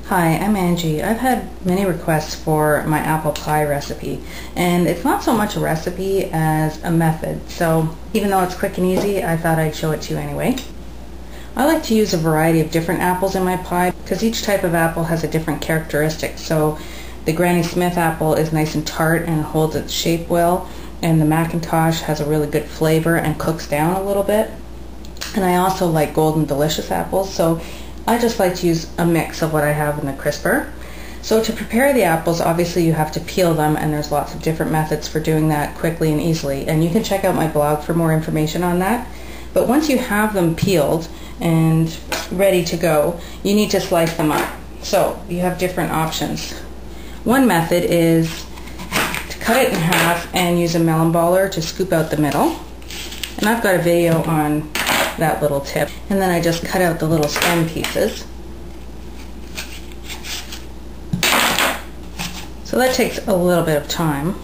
Hi, I'm Angie. I've had many requests for my apple pie recipe, and it's not so much a recipe as a method, so even though it's quick and easy, I thought I'd show it to you anyway. I like to use a variety of different apples in my pie because each type of apple has a different characteristic. So the Granny Smith apple is nice and tart and holds its shape well, and the McIntosh has a really good flavor and cooks down a little bit. And I also like Golden Delicious apples, so I just like to use a mix of what I have in the crisper. So to prepare the apples, obviously you have to peel them, and there's lots of different methods for doing that quickly and easily. And you can check out my blog for more information on that. But once you have them peeled and ready to go, you need to slice them up. So you have different options. One method is to cut it in half and use a melon baller to scoop out the middle. And I've got a video on that little tip. And then I just cut out the little stem pieces. So that takes a little bit of time.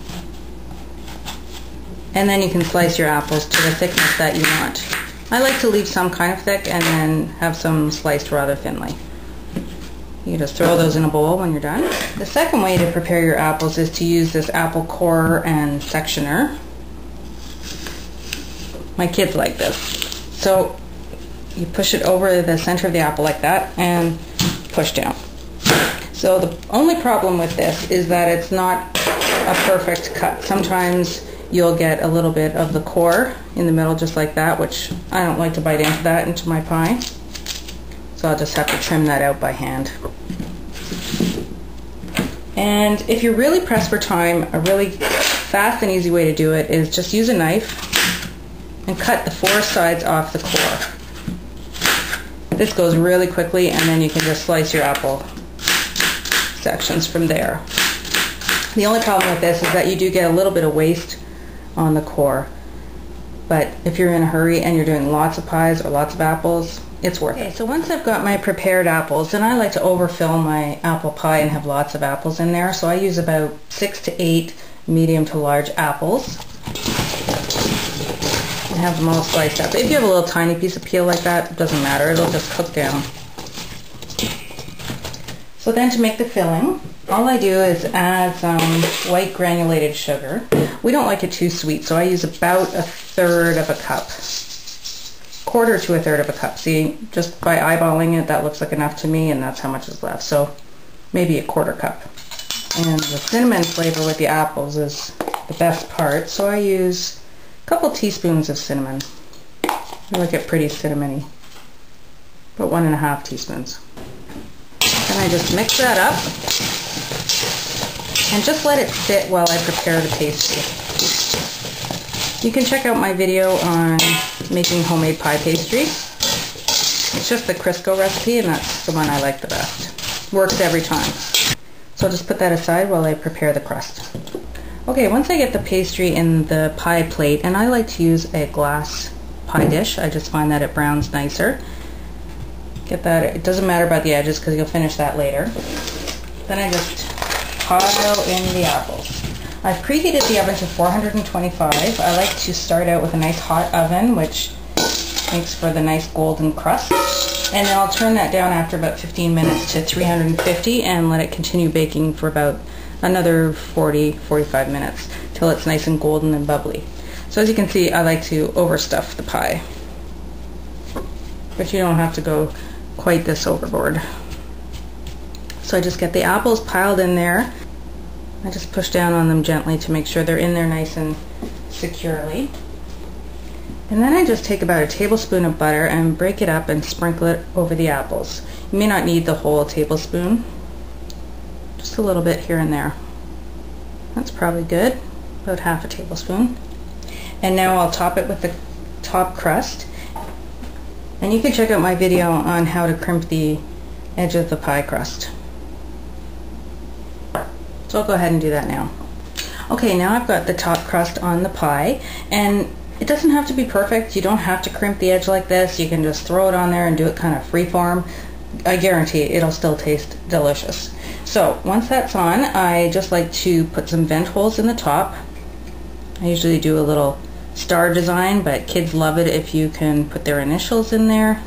And then you can slice your apples to the thickness that you want. I like to leave some kind of thick and then have some sliced rather thinly. You just throw those in a bowl when you're done. The second way to prepare your apples is to use this apple corer and sectioner. My kids like this. So you push it over the center of the apple like that and push down. So the only problem with this is that it's not a perfect cut. Sometimes you'll get a little bit of the core in the middle just like that, which I don't like to bite into that into my pie. So I'll just have to trim that out by hand. And if you're really pressed for time, a really fast and easy way to do it is just use a knife and cut the four sides off the core. This goes really quickly, and then you can just slice your apple sections from there. The only problem with this is that you do get a little bit of waste on the core, but if you're in a hurry and you're doing lots of pies or lots of apples, it's worth it. So once I've got my prepared apples, then I like to overfill my apple pie and have lots of apples in there, so I use about 6 to 8 medium to large apples. And have them all sliced up. If you have a little tiny piece of peel like that, it doesn't matter, it'll just cook down. So then to make the filling, all I do is add some white granulated sugar. We don't like it too sweet, so I use about 1/3 of a cup. 1/4 to 1/3 of a cup. See, just by eyeballing it, that looks like enough to me, and that's how much is left. So maybe 1/4 cup. And the cinnamon flavor with the apples is the best part, so I use a couple teaspoons of cinnamon. I like it pretty cinnamony. About 1½ teaspoons. Then I just mix that up and just let it sit while I prepare the pastry. You can check out my video on making homemade pie pastry. It's just the Crisco recipe, and that's the one I like the best. Works every time. So I'll just put that aside while I prepare the crust. Okay, once I get the pastry in the pie plate, and I like to use a glass pie dish, I just find that it browns nicer. Get that, it doesn't matter about the edges because you'll finish that later. Then I just pile in the apples. I've preheated the oven to 425. I like to start out with a nice hot oven, which makes for the nice golden crust. And then I'll turn that down after about 15 minutes to 350 and let it continue baking for about another 40-45 minutes till it's nice and golden and bubbly. So as you can see, I like to overstuff the pie. But you don't have to go quite this overboard. So I just get the apples piled in there. I just push down on them gently to make sure they're in there nice and securely. And then I just take about a tablespoon of butter and break it up and sprinkle it over the apples. You may not need the whole tablespoon. Just a little bit here and there. That's probably good. About ½ a tablespoon. And now I'll top it with the top crust. And you can check out my video on how to crimp the edge of the pie crust. So I'll go ahead and do that now. Okay, now I've got the top crust on the pie, and it doesn't have to be perfect. You don't have to crimp the edge like this. You can just throw it on there and do it kind of freeform. I guarantee it'll still taste delicious. So once that's on, I just like to put some vent holes in the top. I usually do a little star design, but kids love it if you can put their initials in there.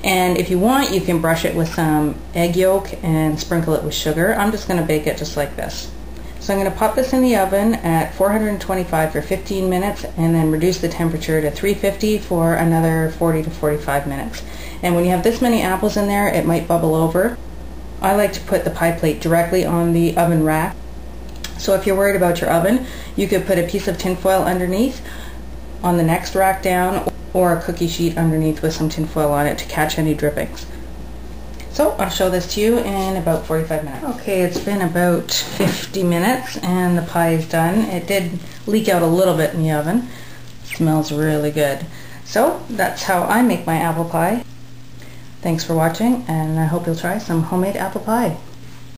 And if you want, you can brush it with some egg yolk and sprinkle it with sugar. I'm just going to bake it just like this. So I'm going to pop this in the oven at 425 for 15 minutes and then reduce the temperature to 350 for another 40 to 45 minutes. And when you have this many apples in there, it might bubble over. I like to put the pie plate directly on the oven rack. So if you're worried about your oven, you could put a piece of tin foil underneath on the next rack down, or a cookie sheet underneath with some tin foil on it to catch any drippings. So I'll show this to you in about 45 minutes. Okay, it's been about 50 minutes and the pie is done. It did leak out a little bit in the oven. It smells really good. So that's how I make my apple pie. Thanks for watching, and I hope you'll try some homemade apple pie.